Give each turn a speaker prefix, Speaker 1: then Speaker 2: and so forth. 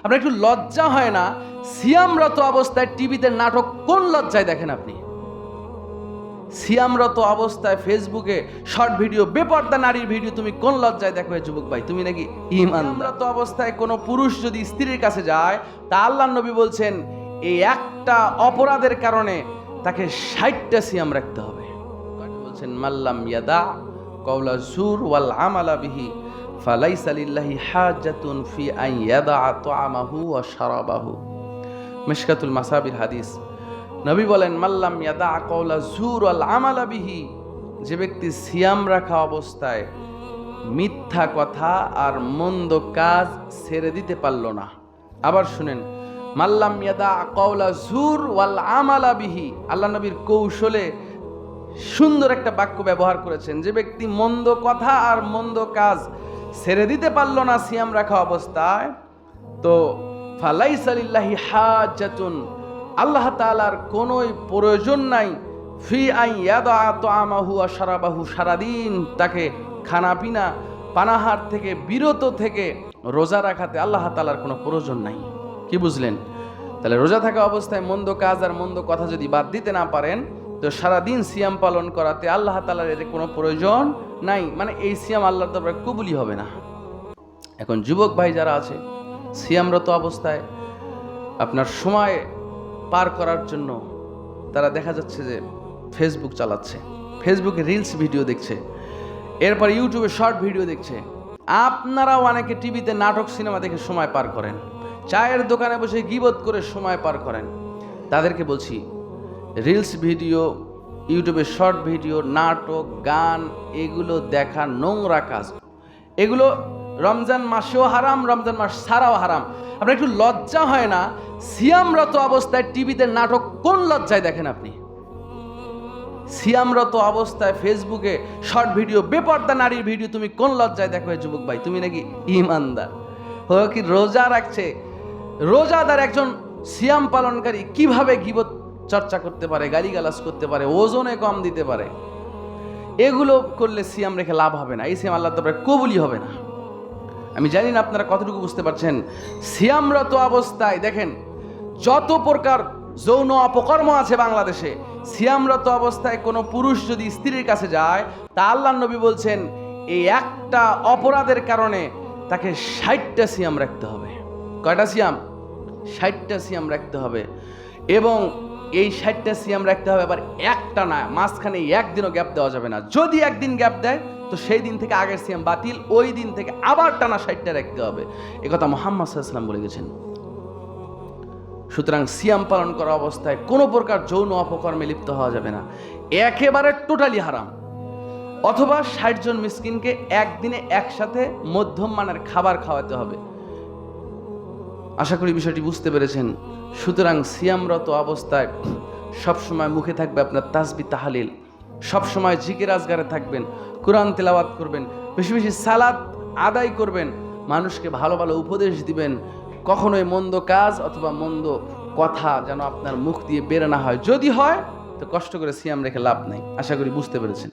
Speaker 1: আপনার একটু লজ্জা হয় না? সিয়ামরত অবস্থায় টিভিতে নাটক কোন লজ্জায় দেখেন আপনি? সিয়ামরত অবস্থায় ফেসবুকে শর্ট ভিডিও, বেপর্দা নারীর ভিডিও তুমি কোন লজ্জায় দেখো? যুবক ভাই, তুমি নাকি ইমানরত অবস্থায় কোনো পুরুষ যদি স্ত্রীর কাছে যায়, তা আল্লাহর নবী বলছেন এই একটা অপরাধের কারণে তাকে 60টা সিয়াম রাখতে হবে। বলছেন মাল্লাম ইয়াদা কওলা জুর ওয়াল আমালা বিহি ফালাইসা লিল্লাহি হাজাতুন ফি আন ইয়াদা তাআমাহু ওয়া শারাবাহু। মিশকাতুল মাসাবির হাদিস। নবী বলেন মাল্লাম ইয়াদা কওলা জুর ওয়াল আমালা বিহি, যে ব্যক্তি সিয়াম রাখা অবস্থায় মিথ্যা কথা আর মন্দ কাজ ছেড়ে দিতে পারল না। আবার শুনেন, মাল্লাম ইয়াদা কওলা জুর ওয়াল আমালা বিহি, আল্লাহ নবীর কৌশলে সুন্দর একটা বাক্য ব্যবহার করেছেন, যে ব্যক্তি মন্দ কথা আর মন্দ কাজ ছেড়ে দিতে পারল না সিয়াম রাখা অবস্থায়, তো ফালাইসা লিল্লাহি হাজাতুন, আল্লাহ তাআলার কোনোই প্রয়োজন নাই ফি আন ইয়াদা তাআমাহু ওয়া শারাবাহু, সারাদিন তাকে খানাপিনা পানাহার থেকে বিরত থেকে রোজা রাখাতে আল্লাহ তাআলার কোনো প্রয়োজন নাই। কি বুঝলেন? তাহলে রোজা থাকা অবস্থায় মন্দ কাজ আর মন্দ কথা যদি বাদ দিতে না পারেন, তো সারাদিন সিয়াম পালন করাতে আল্লাহ তাআলার এর কোনো প্রয়োজন নাই, মানে এই সিয়াম আল্লাহর দরবারে কবুলই হবে না। এখন যুবক ভাই যারা আছে, সিয়ামরত অবস্থায় আপনার সময় পার করার জন্য তারা দেখা যাচ্ছে যে ফেসবুক চালাচ্ছে, ফেসবুকে রিলস ভিডিও দেখছে, এরপর ইউটিউবে শর্ট ভিডিও দেখছে। আপনারাও অনেকে টিভিতে নাটক সিনেমা দেখে সময় পার করেন, চায়ের দোকানে বসে গীবত করে সময় পার করেন। তাদেরকে বলছি, রিলস ভিডিও, ইউটিউবে শর্ট ভিডিও, নাটক, গান, এগুলো দেখা নোংরা কাজ। এগুলো রমজান মাসেও হারাম, রমজান মাস ছাড়াও হারাম। আপনার একটু লজ্জা হয় না? সিয়ামরত অবস্থায় টিভিতে নাটক কোন লজ্জায় দেখেন আপনি? সিয়ামরত অবস্থায় ফেসবুকে শর্ট ভিডিও, বেপর্দা নারীর ভিডিও তুমি কোন লজ্জায় দেখো? যুবক ভাই, তুমি নাকি ইমানদার? ও কি রোজা রাখছে, রোজাদার একজন সিয়াম পালনকারী কিভাবে গীবত চর্চা করতে পারে, গালিগালাজ করতে পারে, ওজনে কম দিতে পারে? এগুলো করলে সিয়াম রেখে লাভ হবে না, এই সিয়াম আল্লাহর দরবারে কবুলই হবে না। আমি জানি না আপনারা কতটুকু বুঝতে পারছেন। সিয়ামরত অবস্থায় দেখেন যত প্রকার যৌন অপকর্ম আছে বাংলাদেশে, সিয়ামরত অবস্থায় কোনো পুরুষ যদি স্ত্রীর কাছে যায়, তা আল্লাহর নবী বলছেন এই একটা অপরাধের কারণে তাকে 60টা সিয়াম রাখতে হবে। কয়টা সিয়াম? 60টা সিয়াম রাখতে হবে। এবং এই 60টা সিয়াম রাখতে হবে আবার একটা না, মাঝখানে একদিনও গ্যাপ দেওয়া যাবে না। যদি একদিন গ্যাপ দেয় তো সেই দিন থেকে আগের সিয়াম বাতিল, ওই দিন থেকে আবার টানা 60টা রাখতে হবে। একথা মুহাম্মদ সাল্লাল্লাহু আলাইহি ওয়াসাল্লাম বলে গেছেন। সুতরাং সিয়াম পালন করা অবস্থায় কোনো প্রকার যৌন অপকর্মে লিপ্ত হওয়া যাবে না, একেবারে টোটালি হারাম। অথবা 60 জন মিসকিনকে একদিনে একসাথে মধ্যম মানের খাবার খাওয়াতে হবে। আশা করি বিষয়টি বুঝতে পেরেছেন। সুতরাং সিয়ামরত অবস্থায় সবসময় মুখে থাকবে আপনার তাসবিহ তাহলিল, সবসময় জিকির আজগারে থাকবেন, কোরআন তেলাওয়াত করবেন, বেশি বেশি সালাত আদায় করবেন, মানুষকে ভালো ভালো উপদেশ দিবেন। কখনোই মন্দ কাজ অথবা মন্দ কথা যেন আপনার মুখ দিয়ে বের না হয়। যদি হয় তো কষ্ট করে সিয়াম রেখে লাভ নাই। আশা করি বুঝতে পেরেছেন।